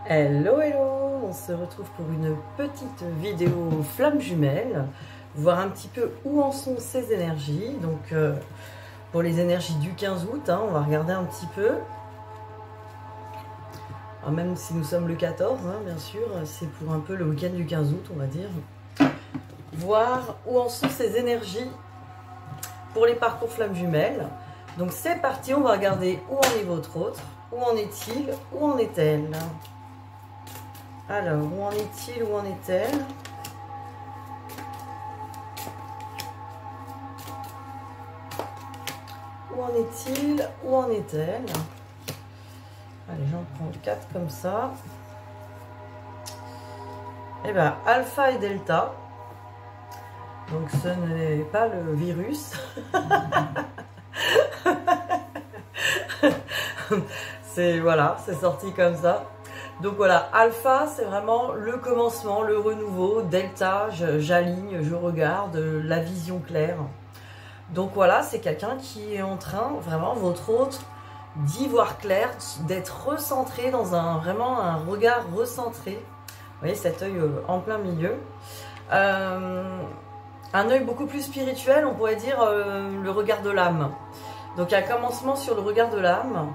Hello, hello! On se retrouve pour une petite vidéo flamme jumelle, voir un petit peu où en sont ces énergies. Donc, pour les énergies du 15 août, on va regarder un petit peu. Alors, même si nous sommes le 14, bien sûr, c'est pour un peu le week-end du 15 août, on va dire. Voir où en sont ces énergies pour les parcours flamme jumelle. Donc, c'est parti, on va regarder où en est votre autre, où en est-il, où en est-elle. Alors, où en est-il, où en est-elle? Où en est-il, où en est-elle? Allez, j'en prends 4 comme ça. Et bien, alpha et delta. Donc, ce n'est pas le virus. Voilà, c'est sorti comme ça. Donc voilà, alpha, c'est vraiment le commencement, le renouveau. Delta, j'aligne, je regarde, la vision claire. Donc voilà, c'est quelqu'un qui est en train, vraiment, votre autre, d'y voir clair, d'être recentré dans vraiment un regard recentré. Vous voyez, cet œil en plein milieu. Un œil beaucoup plus spirituel, on pourrait dire le regard de l'âme. Donc il y a un commencement sur le regard de l'âme.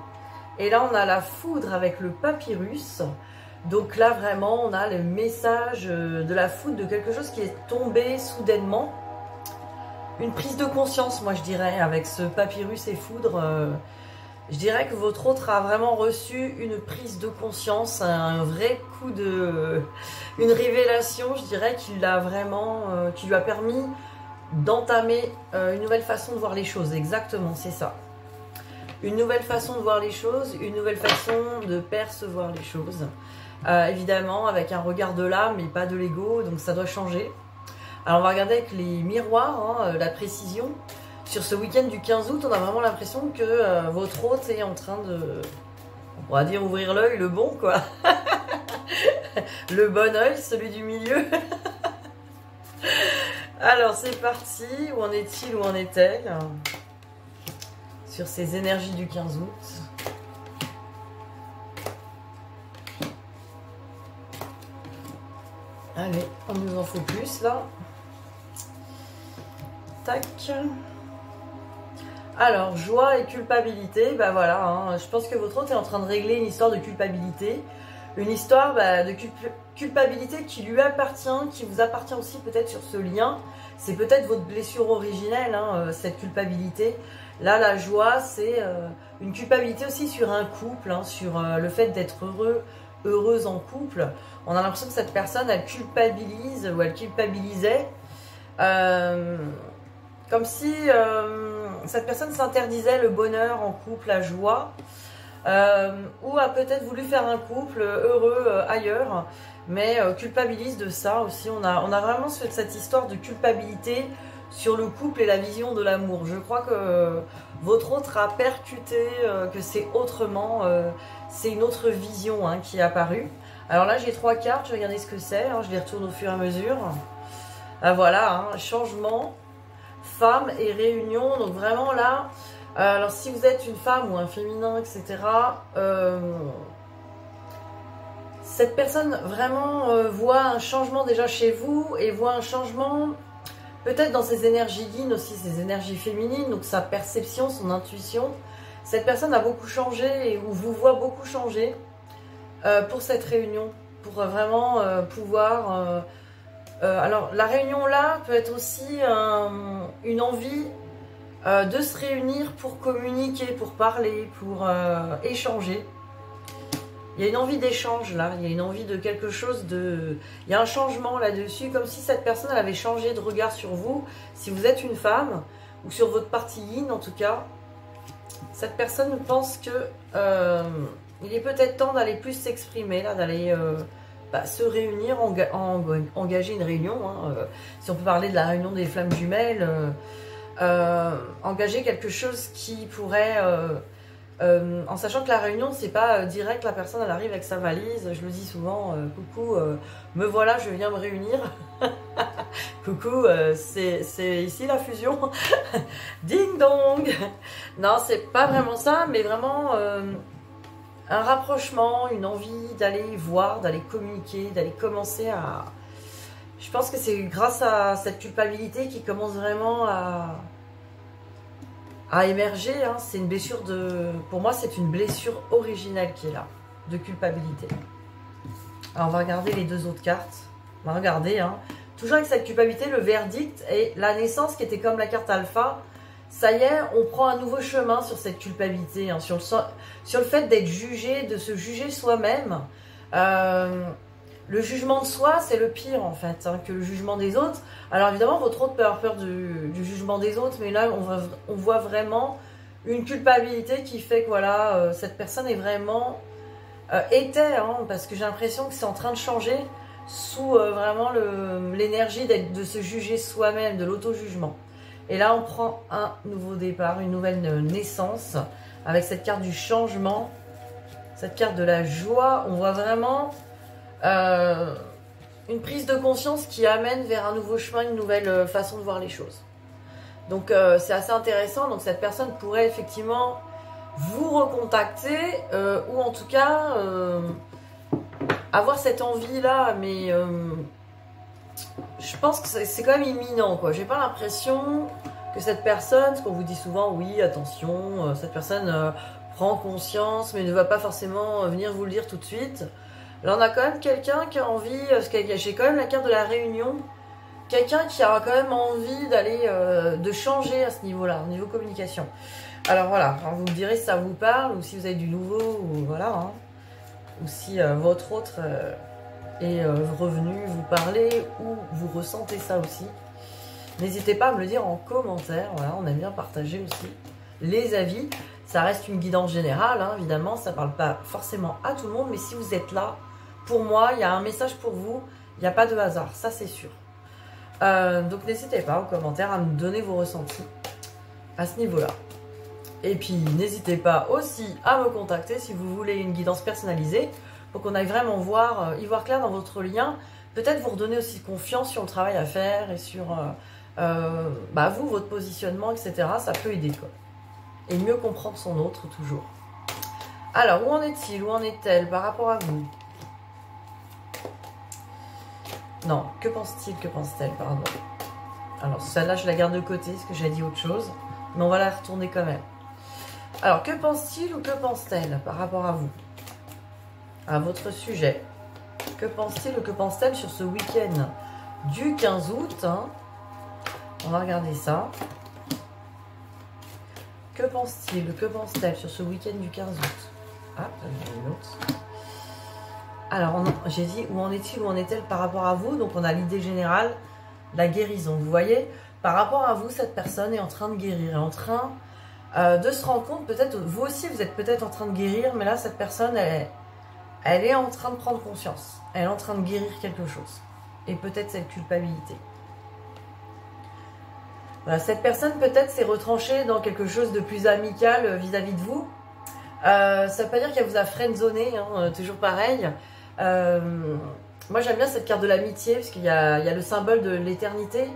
Et là, on a la foudre avec le papyrus. Donc là, vraiment, on a le message de la foudre, de quelque chose qui est tombé soudainement. Une prise de conscience, moi, je dirais, avec ce papyrus et foudre. Je dirais que votre autre a vraiment reçu une prise de conscience, un vrai coup de... une révélation, je dirais, qui l'a vraiment... qui lui a permis d'entamer une nouvelle façon de voir les choses. Exactement, c'est ça. Une nouvelle façon de voir les choses, une nouvelle façon de percevoir les choses. Évidemment, avec un regard de l'âme et pas de l'ego, donc ça doit changer. Alors, on va regarder avec les miroirs, la précision. Sur ce week-end du 15 août, on a vraiment l'impression que votre hôte est en train de, on pourra dire, ouvrir l'œil, le bon, quoi. Le bon œil, celui du milieu. Alors, c'est parti. Où en est-il, où en est-elle sur ces énergies du 15 août. Allez, on nous en faut plus là. Tac. Alors, joie et culpabilité, bah voilà, je pense que votre autre est en train de régler une histoire de culpabilité. Une histoire de culpabilité qui lui appartient, qui vous appartient aussi peut-être sur ce lien. C'est peut-être votre blessure originelle, cette culpabilité. Là, la joie, c'est une culpabilité aussi sur un couple, sur le fait d'être heureuse en couple. On a l'impression que cette personne, elle culpabilise ou elle culpabilisait. Comme si cette personne s'interdisait le bonheur en couple, la joie. Ou a peut-être voulu faire un couple heureux ailleurs, mais culpabilise de ça aussi. On a vraiment cette histoire de culpabilité sur le couple et la vision de l'amour. Je crois que votre autre a percuté que c'est autrement, c'est une autre vision qui est apparue. Alors là, j'ai 3 cartes, je vais regarder ce que c'est, je les retourne au fur et à mesure. Voilà, changement, femme et réunion. Donc vraiment là, alors si vous êtes une femme ou un féminin, etc., cette personne vraiment voit un changement déjà chez vous et voit un changement peut-être dans ses énergies yin aussi, ses énergies féminines, donc sa perception, son intuition. Cette personne a beaucoup changé ou vous voit beaucoup changer pour cette réunion, pour vraiment pouvoir... alors la réunion là peut être aussi une envie de se réunir pour communiquer, pour parler, pour échanger. Il y a une envie d'échange là, il y a une envie de quelque chose de... Il y a un changement là-dessus, comme si cette personne elle avait changé de regard sur vous. Si vous êtes une femme, ou sur votre partie yin en tout cas, cette personne pense que il est peut-être temps d'aller plus s'exprimer, là, d'aller se réunir, engager une réunion. Si on peut parler de la réunion des flammes jumelles, engager quelque chose qui pourrait... en sachant que la réunion, c'est pas direct, la personne elle arrive avec sa valise, je le dis souvent, coucou, me voilà, je viens me réunir. Coucou, c'est ici la fusion. Ding dong. Non, c'est pas vraiment ça, mais vraiment un rapprochement, une envie d'aller voir, d'aller communiquer, d'aller commencer à... Je pense que c'est grâce à cette culpabilité qui commence vraiment à émerger. Hein. C'est une blessure de... Pour moi, c'est une blessure originelle qui est là, de culpabilité. Alors, on va regarder les deux autres cartes. On va regarder, hein. Toujours avec cette culpabilité, le verdict et la naissance qui était comme la carte alpha. Ça y est, on prend un nouveau chemin sur cette culpabilité, hein, sur le fait d'être jugé, de se juger soi-même. Le jugement de soi, c'est le pire en fait, hein, que le jugement des autres. Alors évidemment, votre autre peut avoir peur du jugement des autres, mais là, on voit vraiment une culpabilité qui fait que voilà, cette personne est vraiment... était, hein, parce que j'ai l'impression que c'est en train de changer sous vraiment l'énergie de se juger soi-même, de l'auto-jugement. Et là, on prend un nouveau départ, une nouvelle naissance, avec cette carte du changement, cette carte de la joie. On voit vraiment une prise de conscience qui amène vers un nouveau chemin, une nouvelle façon de voir les choses. Donc, c'est assez intéressant. Donc, cette personne pourrait effectivement vous recontacter, ou en tout cas, avoir cette envie-là, mais... je pense que c'est quand même imminent, quoi. J'ai pas l'impression que cette personne, ce qu'on vous dit souvent, oui, attention, cette personne prend conscience, mais ne va pas forcément venir vous le dire tout de suite. Là, on a quand même quelqu'un qui a envie, parce que j'ai quand même la carte de la réunion, quelqu'un qui a quand même envie d'aller, de changer à ce niveau-là, au niveau communication. Alors voilà, alors vous me direz si ça vous parle, ou si vous avez du nouveau, ou voilà, hein. Ou si votre autre... est revenu vous parler ou vous ressentez ça aussi. N'hésitez pas à me le dire en commentaire. Voilà, on aime bien partager aussi les avis. Ça reste une guidance générale, hein, évidemment. Ça ne parle pas forcément à tout le monde, mais si vous êtes là, pour moi, il y a un message pour vous. Il n'y a pas de hasard, ça c'est sûr. Donc n'hésitez pas en commentaire à me donner vos ressentis à ce niveau-là. Et puis n'hésitez pas aussi à me contacter si vous voulez une guidance personnalisée, pour qu'on aille vraiment voir, y voir clair dans votre lien. Peut-être vous redonner aussi confiance sur le travail à faire et sur vous, votre positionnement, etc. Ça peut aider, quoi. Et mieux comprendre son autre, toujours. Alors, où en est-il? Où en est-elle par rapport à vous? Non, que pense-t-il? Que pense-t-elle? Pardon. Alors, celle-là, je la garde de côté, parce que j'ai dit autre chose. Mais on va la retourner quand même. Alors, que pense-t-il ou que pense-t-elle par rapport à vous? À votre sujet. Que pense-t-il ou que pense-t-elle sur ce week-end du 15 août, hein? On va regarder ça. Que pense-t-il ou que pense-t-elle sur ce week-end du 15 août? Ah, j'en ai une autre. Alors, j'ai dit où en est-il, où en est-elle par rapport à vous? Donc, on a l'idée générale, la guérison. Vous voyez, par rapport à vous, cette personne est en train de guérir, est en train de se rendre compte, peut-être, vous aussi, vous êtes peut-être en train de guérir, mais là, cette personne, elle est en train de prendre conscience. Elle est en train de guérir quelque chose. Et peut-être cette culpabilité. Voilà, cette personne peut-être s'est retranchée dans quelque chose de plus amical vis-à-vis de vous. Ça ne veut pas dire qu'elle vous a friendzoné, hein, toujours pareil. Moi j'aime bien cette carte de l'amitié, parce qu'il y a le symbole de l'éternité.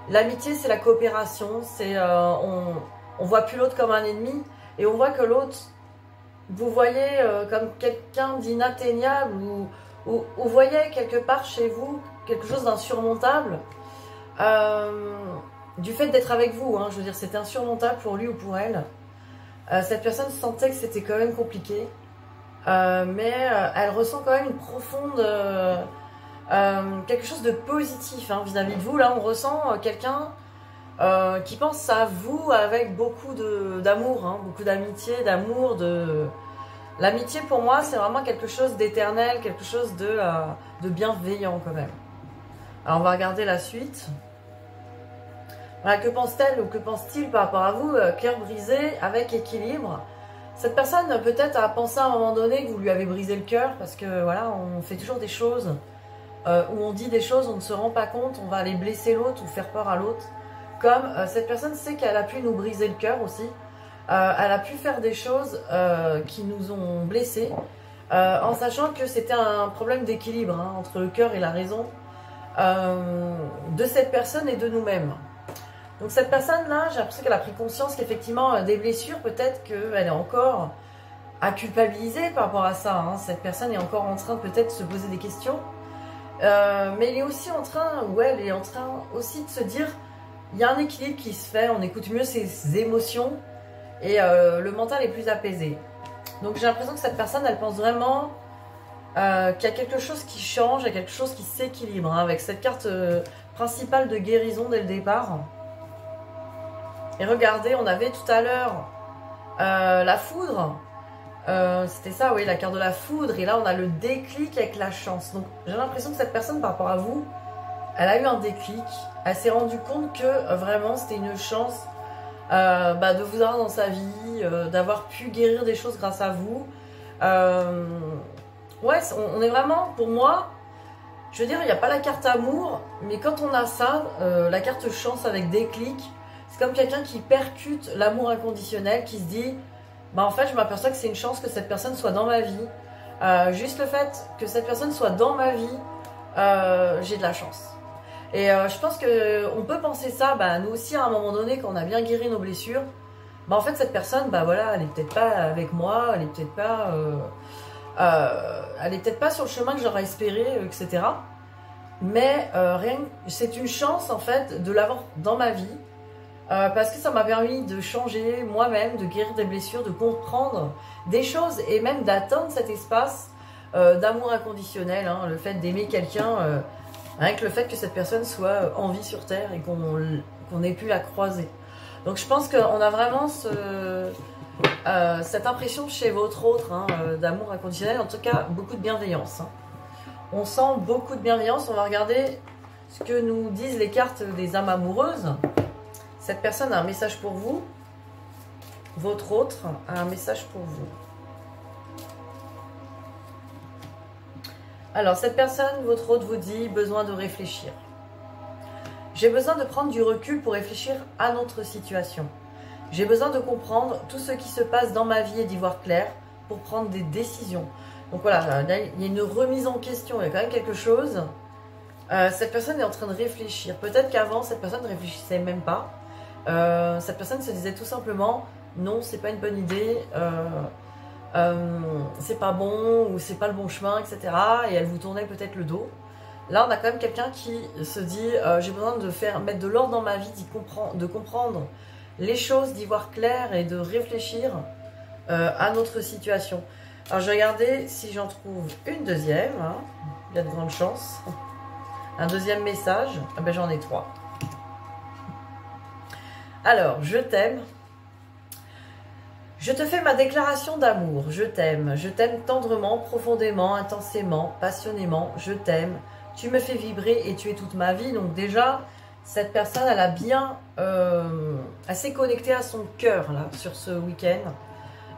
L'amitié, c'est la coopération. C'est on voit plus l'autre comme un ennemi. Et on voit que l'autre, vous voyez comme quelqu'un d'inatteignable, ou vous voyez quelque part chez vous quelque chose d'insurmontable, du fait d'être avec vous, hein, je veux dire, c'était insurmontable pour lui ou pour elle. Cette personne sentait que c'était quand même compliqué, mais elle ressent quand même une profonde, quelque chose de positif, hein, vis-à-vis de vous. Là, on ressent quelqu'un qui pense à vous avec beaucoup d'amour, hein, beaucoup d'amitié, d'amour, L'amitié, pour moi, c'est vraiment quelque chose d'éternel, quelque chose de bienveillant quand même. Alors, on va regarder la suite. Voilà, que pense-t-elle ou que pense-t-il par rapport à vous? Cœur brisé avec équilibre. Cette personne, peut-être, a pensé à un moment donné que vous lui avez brisé le cœur, parce que, voilà, on fait toujours des choses où on dit des choses, on ne se rend pas compte, on va aller blesser l'autre ou faire peur à l'autre. Comme cette personne sait qu'elle a pu nous briser le cœur aussi. Elle a pu faire des choses qui nous ont blessés, en sachant que c'était un problème d'équilibre, hein, entre le cœur et la raison de cette personne et de nous-mêmes. Donc cette personne-là, j'ai l'impression qu'elle a pris conscience qu'effectivement, des blessures, peut-être qu'elle est encore à culpabiliser par rapport à ça. Hein. Cette personne est encore en train peut-être de se poser des questions. Mais elle est aussi en train, ouais, elle est en train aussi de se dire, il y a un équilibre qui se fait, on écoute mieux ses émotions et le mental est plus apaisé. Donc j'ai l'impression que cette personne, elle pense vraiment qu'il y a quelque chose qui change, il y a quelque chose qui s'équilibre, hein, avec cette carte principale de guérison dès le départ. Et regardez, on avait tout à l'heure la foudre. C'était ça, oui, la carte de la foudre. Et là, on a le déclic avec la chance. Donc, j'ai l'impression que cette personne, par rapport à vous, elle a eu un déclic. Elle s'est rendue compte que vraiment, c'était une chance de vous avoir dans sa vie, d'avoir pu guérir des choses grâce à vous. Ouais, on est vraiment, pour moi, je veux dire, il n'y a pas la carte amour, mais quand on a ça, la carte chance avec déclic, c'est comme quelqu'un qui percute l'amour inconditionnel, qui se dit, bah en fait, je m'aperçois que c'est une chance que cette personne soit dans ma vie. Juste le fait que cette personne soit dans ma vie, j'ai de la chance. Et je pense qu'on peut penser ça, bah, nous aussi, à un moment donné, quand on a bien guéri nos blessures, bah en fait, cette personne, bah voilà, elle est peut-être pas avec moi, elle est peut-être pas... elle est peut-être pas sur le chemin que j'aurais espéré, etc. Mais c'est une chance en fait de l'avoir dans ma vie parce que ça m'a permis de changer moi-même, de guérir des blessures, de comprendre des choses et même d'atteindre cet espace d'amour inconditionnel, hein, le fait d'aimer quelqu'un, avec le fait que cette personne soit en vie sur Terre et qu'on ait pu la croiser. Donc je pense qu'on a vraiment cette impression chez votre autre, hein, d'amour inconditionnel, en tout cas beaucoup de bienveillance. Hein. On sent beaucoup de bienveillance. On va regarder ce que nous disent les cartes des âmes amoureuses. Cette personne a un message pour vous. Votre autre a un message pour vous. Alors cette personne, votre autre, vous dit besoin de réfléchir. J'ai besoin de prendre du recul pour réfléchir à notre situation. J'ai besoin de comprendre tout ce qui se passe dans ma vie et d'y voir clair pour prendre des décisions. Donc voilà, là, il y a une remise en question, il y a quand même quelque chose. Cette personne est en train de réfléchir. Peut-être qu'avant, cette personne ne réfléchissait même pas. Cette personne se disait tout simplement, non, c'est pas une bonne idée, c'est pas bon, ou c'est pas le bon chemin, etc. Et elle vous tournait peut-être le dos. Là, on a quand même quelqu'un qui se dit, j'ai besoin de mettre de l'ordre dans ma vie, de comprendre les choses, d'y voir clair et de réfléchir à notre situation. Alors, je vais regarder si j'en trouve une deuxième. Hein. Il y a de grandes chances. Un deuxième message. Ah ben, j'en ai 3. Alors, je t'aime. Je te fais ma déclaration d'amour. Je t'aime. Je t'aime tendrement, profondément, intensément, passionnément. Je t'aime. Tu me fais vibrer et tu es toute ma vie. Donc déjà, cette personne, elle a bien... elle s'est connectée à son cœur, là, sur ce week-end.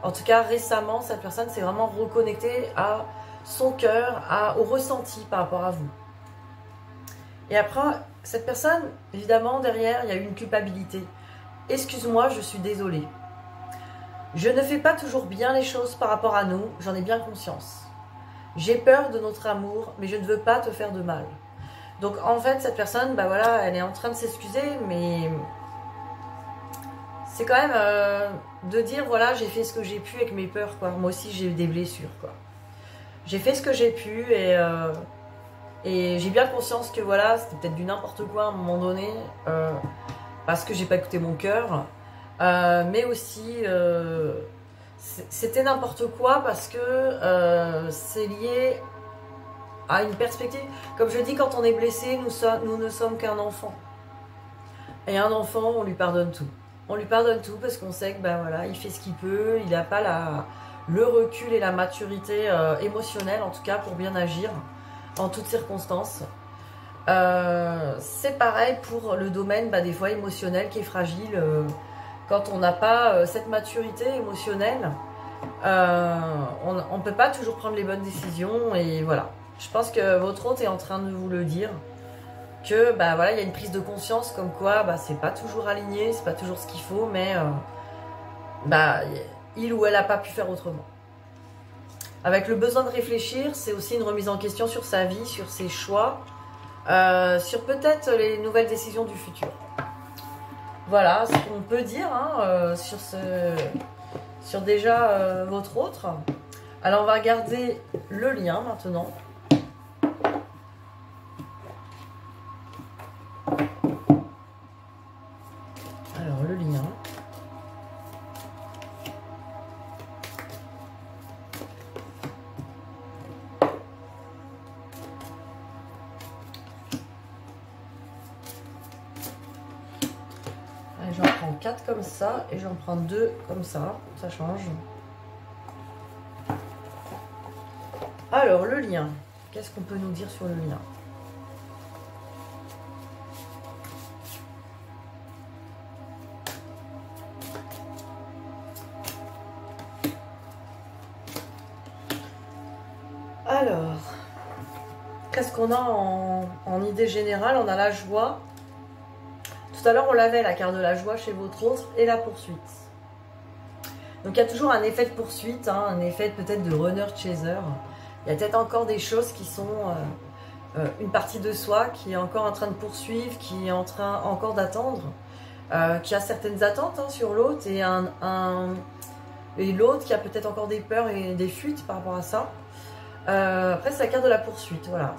En tout cas, récemment, cette personne s'est vraiment reconnectée à son cœur, au ressenti par rapport à vous. Et après, cette personne, évidemment, derrière, il y a eu une culpabilité. Excuse-moi, je suis désolée. Je ne fais pas toujours bien les choses par rapport à nous, j'en ai bien conscience. J'ai peur de notre amour, mais je ne veux pas te faire de mal. Donc, en fait, cette personne, bah voilà, elle est en train de s'excuser, mais... c'est quand même de dire, voilà, j'ai fait ce que j'ai pu avec mes peurs, quoi. Moi aussi, j'ai eu des blessures, quoi. J'ai fait ce que j'ai pu et j'ai bien conscience que, voilà, c'était peut-être du n'importe quoi à un moment donné, parce que j'ai pas écouté mon cœur. Mais aussi, c'était n'importe quoi parce que c'est lié à une perspective. Comme je dis, quand on est blessé, nous ne sommes qu'un enfant. Et un enfant, on lui pardonne tout. On lui pardonne tout parce qu'on sait que ben voilà, il fait ce qu'il peut, il n'a pas le recul et la maturité émotionnelle, en tout cas, pour bien agir en toutes circonstances. C'est pareil pour le domaine, des fois, émotionnel qui est fragile. Quand on n'a pas cette maturité émotionnelle, on ne peut pas toujours prendre les bonnes décisions. Et voilà, je pense que votre hôte est en train de vous le dire. Que voilà, il y a une prise de conscience comme quoi c'est pas toujours aligné, c'est pas toujours ce qu'il faut, mais il ou elle n'a pas pu faire autrement. Avec le besoin de réfléchir, c'est aussi une remise en question sur sa vie, sur ses choix, sur peut-être les nouvelles décisions du futur. Voilà ce qu'on peut dire hein, sur déjà votre autre. Alors on va regarder le lien maintenant. Alors le lien. J'en prends 4 comme ça et j'en prends 2 comme ça change. Alors le lien, qu'est-ce qu'on peut nous dire sur le lien? Alors, qu'est-ce qu'on a en idée générale? On a la joie. Tout à l'heure, on l'avait, la carte de la joie chez votre autre, et la poursuite. Donc, il y a toujours un effet de poursuite, hein, un effet peut-être de runner-chaser. Il y a peut-être encore des choses qui sont une partie de soi qui est encore en train de poursuivre, qui est en train encore d'attendre, qui a certaines attentes hein, sur l'autre, et l'autre qui a peut-être encore des peurs et des fuites par rapport à ça. Après, c'est la carte de la poursuite, voilà.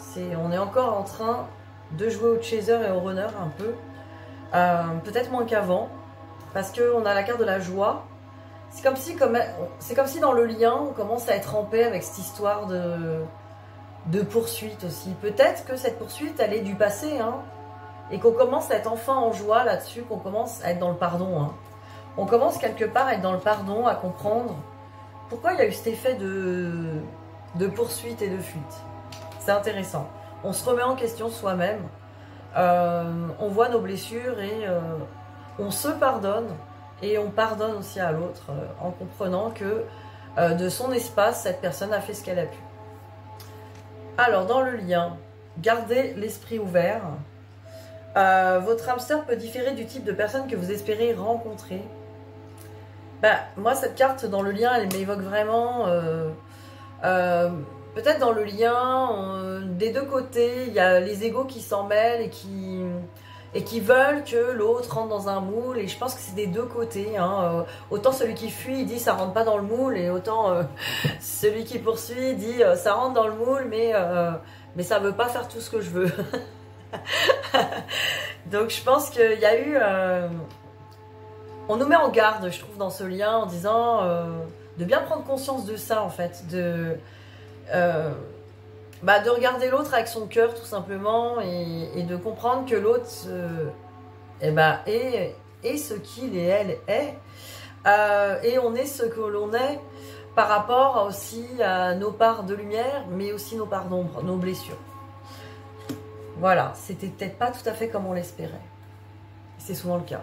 On est encore en train de jouer au chaser et au runner un peu. Peut-être moins qu'avant, parce qu'on a la carte de la joie. C'est comme si dans le lien, on commence à être en paix avec cette histoire de poursuite aussi. Peut-être que cette poursuite, elle est du passé, hein, et qu'on commence à être enfin en joie là-dessus, qu'on commence à être dans le pardon. Hein. On commence quelque part à être dans le pardon, à comprendre pourquoi il y a eu cet effet de poursuite et de fuite. C'est intéressant. On se remet en question soi-même. On voit nos blessures et on se pardonne et on pardonne aussi à l'autre en comprenant que de son espace, cette personne a fait ce qu'elle a pu. Alors, dans le lien, gardez l'esprit ouvert. Votre hamster peut différer du type de personne que vous espérez rencontrer. Moi, cette carte dans le lien, elle m'évoque vraiment... peut-être dans le lien, des deux côtés, il y a les égos qui s'en mêlent et qui veulent que l'autre rentre dans un moule. Et je pense que c'est des deux côtés. Hein. Autant celui qui fuit, il dit ça rentre pas dans le moule. Et autant celui qui poursuit dit ça rentre dans le moule, mais ça veut pas faire tout ce que je veux. Donc je pense qu'il y a eu... on nous met en garde, je trouve, dans ce lien en disant de bien prendre conscience de ça, en fait. De regarder l'autre avec son cœur tout simplement et de comprendre que l'autre est ce qu'il et elle est et on est ce que l'on est par rapport aussi à nos parts de lumière mais aussi nos parts d'ombre, nos blessures. Voilà, c'était peut-être pas tout à fait comme on l'espérait. C'est souvent le cas.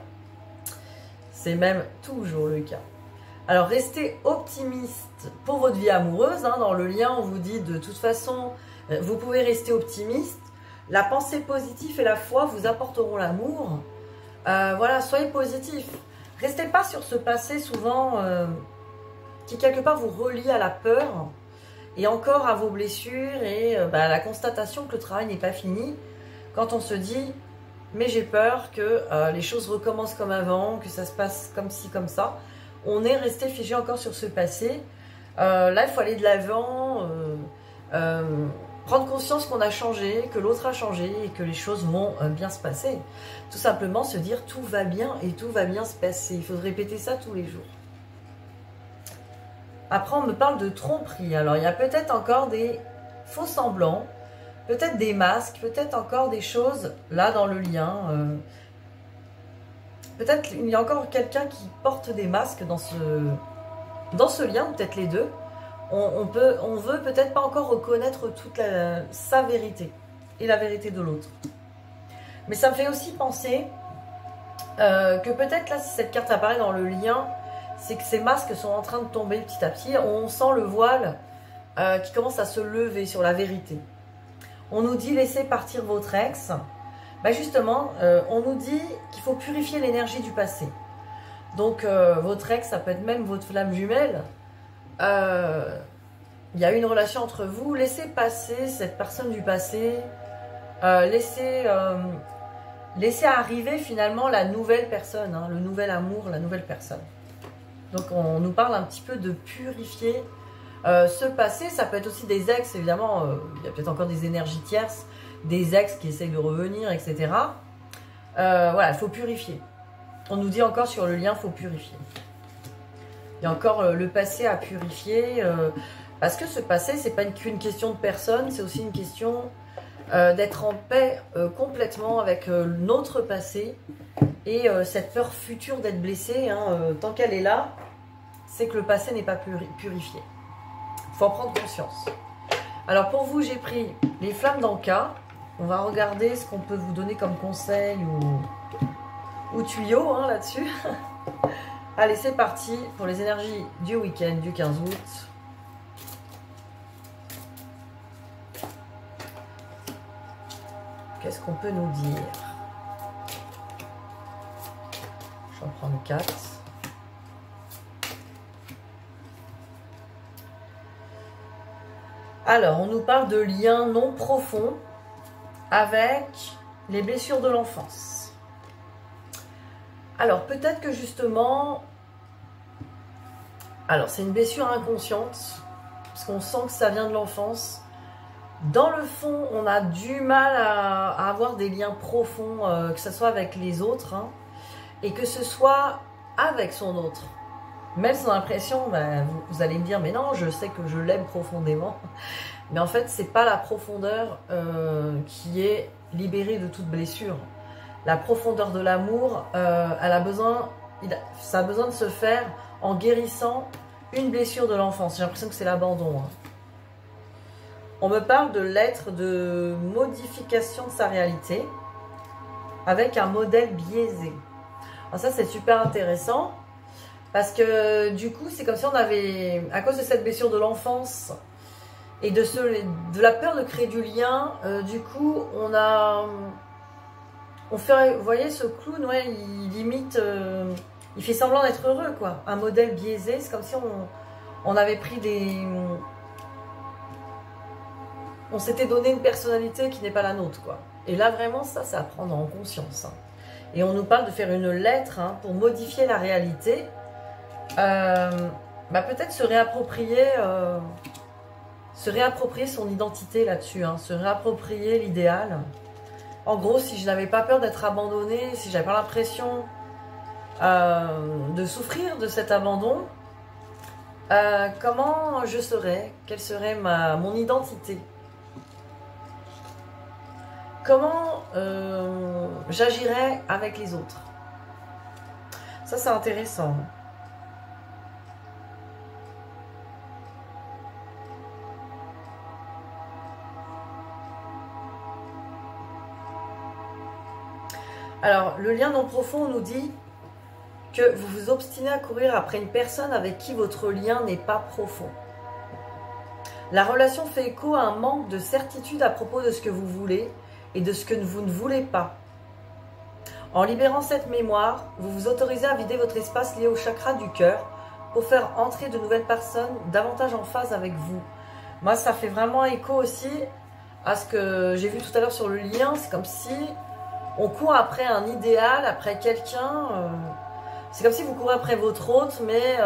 C'est même toujours le cas. Alors, restez optimiste pour votre vie amoureuse. Hein. Dans le lien, on vous dit de toute façon, vous pouvez rester optimiste. La pensée positive et la foi vous apporteront l'amour. Voilà, soyez positif. Restez pas sur ce passé souvent qui quelque part vous relie à la peur et encore à vos blessures et à la constatation que le travail n'est pas fini. Quand on se dit, mais j'ai peur que les choses recommencent comme avant, que ça se passe comme ci, comme ça. On est resté figé encore sur ce passé. Là, il faut aller de l'avant, prendre conscience qu'on a changé, que l'autre a changé et que les choses vont bien se passer. Tout simplement se dire tout va bien et tout va bien se passer. Il faut répéter ça tous les jours. Après, on me parle de tromperie. Alors, il y a peut-être encore des faux semblants, peut-être des masques, peut-être encore des choses là dans le lien. Peut-être qu'il y a encore quelqu'un qui porte des masques dans ce lien, peut-être les deux. On veut peut-être pas encore reconnaître toute sa vérité et la vérité de l'autre. Mais ça me fait aussi penser que peut-être là, si cette carte apparaît dans le lien, c'est que ces masques sont en train de tomber petit à petit. On sent le voile qui commence à se lever sur la vérité. On nous dit laissez partir votre ex. Justement, on nous dit qu'il faut purifier l'énergie du passé. Donc, votre ex, ça peut être même votre flamme jumelle. Il y a eu une relation entre vous. Laissez passer cette personne du passé. Laissez arriver finalement la nouvelle personne, hein, le nouvel amour, la nouvelle personne. Donc on nous parle un petit peu de purifier ce passé. Ça peut être aussi des ex, évidemment, il y a peut-être encore des énergies tierces, des ex qui essayent de revenir, etc. Voilà, il faut purifier. On nous dit encore sur le lien, il faut purifier. Il y a encore le passé à purifier, parce que ce passé, c'est pas qu'une question de personne, c'est aussi une question d'être en paix complètement avec notre passé et cette peur future d'être blessé, hein, tant qu'elle est là, c'est que le passé n'est pas purifié. Il faut en prendre conscience. Alors pour vous, j'ai pris les flammes d'Anka. On va regarder ce qu'on peut vous donner comme conseil ou tuyau hein, là-dessus. Allez, c'est parti pour les énergies du week-end du 15 août. Qu'est-ce qu'on peut nous dire? Je vais en prendre 4. Alors, on nous parle de liens non profonds avec les blessures de l'enfance. Alors, peut-être que justement... Alors, c'est une blessure inconsciente, parce qu'on sent que ça vient de l'enfance. Dans le fond, on a du mal à avoir des liens profonds, que ce soit avec les autres, hein, et que ce soit avec son autre. Même si on a l'impression, ben, vous allez me dire, mais non, je sais que je l'aime profondément. Mais en fait, c'est pas la profondeur qui est libérée de toute blessure. La profondeur de l'amour, ça a besoin de se faire en guérissant une blessure de l'enfance. J'ai l'impression que c'est l'abandon. Hein. On me parle de l'être de modification de sa réalité avec un modèle biaisé. Alors ça, c'est super intéressant parce que du coup, c'est comme si on avait, à cause de cette blessure de l'enfance et de la peur de créer du lien, du coup, on fait, vous voyez, ce clown, ouais, il limite, il fait semblant d'être heureux, quoi. Un modèle biaisé, c'est comme si on avait pris on s'était donné une personnalité qui n'est pas la nôtre, quoi. Et là, vraiment, ça, c'est à prendre en conscience. Hein. Et on nous parle de faire une lettre hein, pour modifier la réalité. Peut-être se réapproprier son identité là-dessus, hein, se réapproprier l'idéal. En gros, si je n'avais pas peur d'être abandonnée, si j'avais pas l'impression de souffrir de cet abandon, comment je serais? Quelle serait mon identité? Comment j'agirais avec les autres? Ça, c'est intéressant. Alors, le lien non profond nous dit que vous vous obstinez à courir après une personne avec qui votre lien n'est pas profond. La relation fait écho à un manque de certitude à propos de ce que vous voulez et de ce que vous ne voulez pas. En libérant cette mémoire, vous vous autorisez à vider votre espace lié au chakra du cœur pour faire entrer de nouvelles personnes davantage en phase avec vous. Moi, ça fait vraiment écho aussi à ce que j'ai vu tout à l'heure sur le lien. C'est comme si on court après un idéal, après quelqu'un. C'est comme si vous courez après votre hôte, mais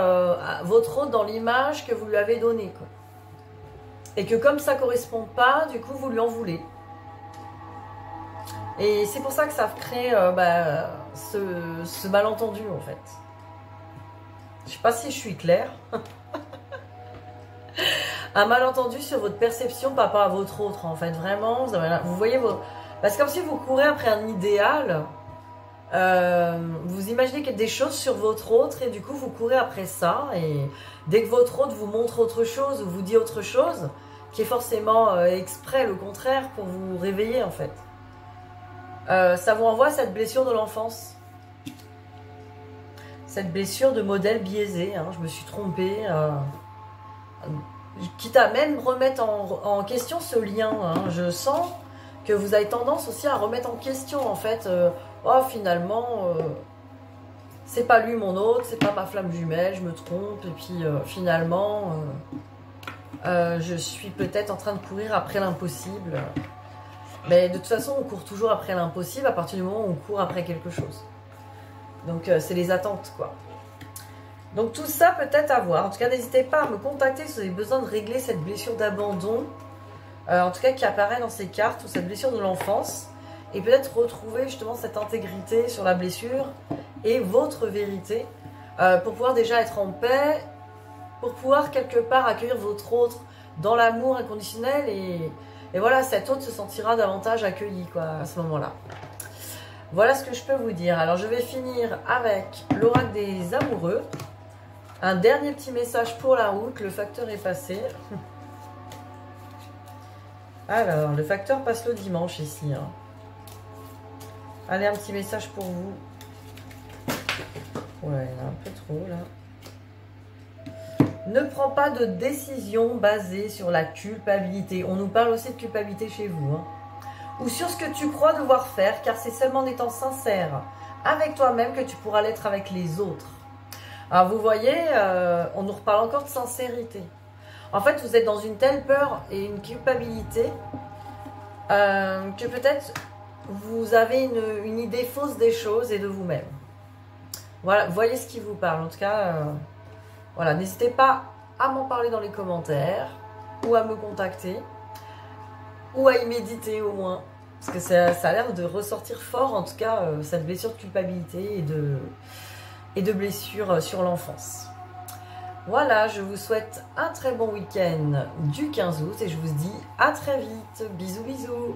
votre hôte dans l'image que vous lui avez donnée, quoi. Et que comme ça ne correspond pas, du coup, vous lui en voulez. Et c'est pour ça que ça crée ce malentendu, en fait. Je ne sais pas si je suis claire. Un malentendu sur votre perception par rapport à votre autre, en fait. Vraiment, vous voyez vos... Parce que comme si vous courez après un idéal, vous imaginez qu'il y a des choses sur votre autre et du coup, vous courez après ça. Et dès que votre autre vous montre autre chose ou vous dit autre chose, qui est forcément exprès le contraire pour vous réveiller, en fait. Ça vous renvoie à cette blessure de l'enfance. Cette blessure de modèle biaisé. Hein, je me suis trompée. Quitte à même remettre en question ce lien. Hein, je sens que vous avez tendance aussi à remettre en question, en fait. Oh, finalement, c'est pas lui mon autre, c'est pas ma flamme jumelle, je me trompe. Et puis, finalement, je suis peut-être en train de courir après l'impossible. Mais de toute façon, on court toujours après l'impossible à partir du moment où on court après quelque chose. Donc, c'est les attentes, quoi. Donc tout ça peut-être à voir. En tout cas, n'hésitez pas à me contacter si vous avez besoin de régler cette blessure d'abandon. En tout cas, qui apparaît dans ces cartes, ou cette blessure de l'enfance. Et peut-être retrouver justement cette intégrité sur la blessure et votre vérité. Pour pouvoir déjà être en paix. Pour pouvoir quelque part accueillir votre autre dans l'amour inconditionnel. Et voilà, cet autre se sentira davantage accueilli quoi, à ce moment-là. Voilà ce que je peux vous dire. Alors, je vais finir avec l'oracle des amoureux. Un dernier petit message pour la route. Le facteur est passé. Alors, le facteur passe le dimanche ici. Hein. Allez, un petit message pour vous. Ouais, un peu trop là. Ne prends pas de décision basée sur la culpabilité. On nous parle aussi de culpabilité chez vous. Hein. Ou sur ce que tu crois devoir faire, car c'est seulement en étant sincère avec toi-même que tu pourras l'être avec les autres. Alors vous voyez, on nous reparle encore de sincérité. En fait, vous êtes dans une telle peur et une culpabilité que peut-être vous avez une idée fausse des choses et de vous-même. Voilà, voyez ce qui vous parle. En tout cas, voilà, n'hésitez pas à m'en parler dans les commentaires ou à me contacter. Ou à y méditer au moins. Parce que ça a l'air de ressortir fort, en tout cas, cette blessure de culpabilité et de blessure sur l'enfance. Voilà, je vous souhaite un très bon week-end du 15 août et je vous dis à très vite. Bisous, bisous.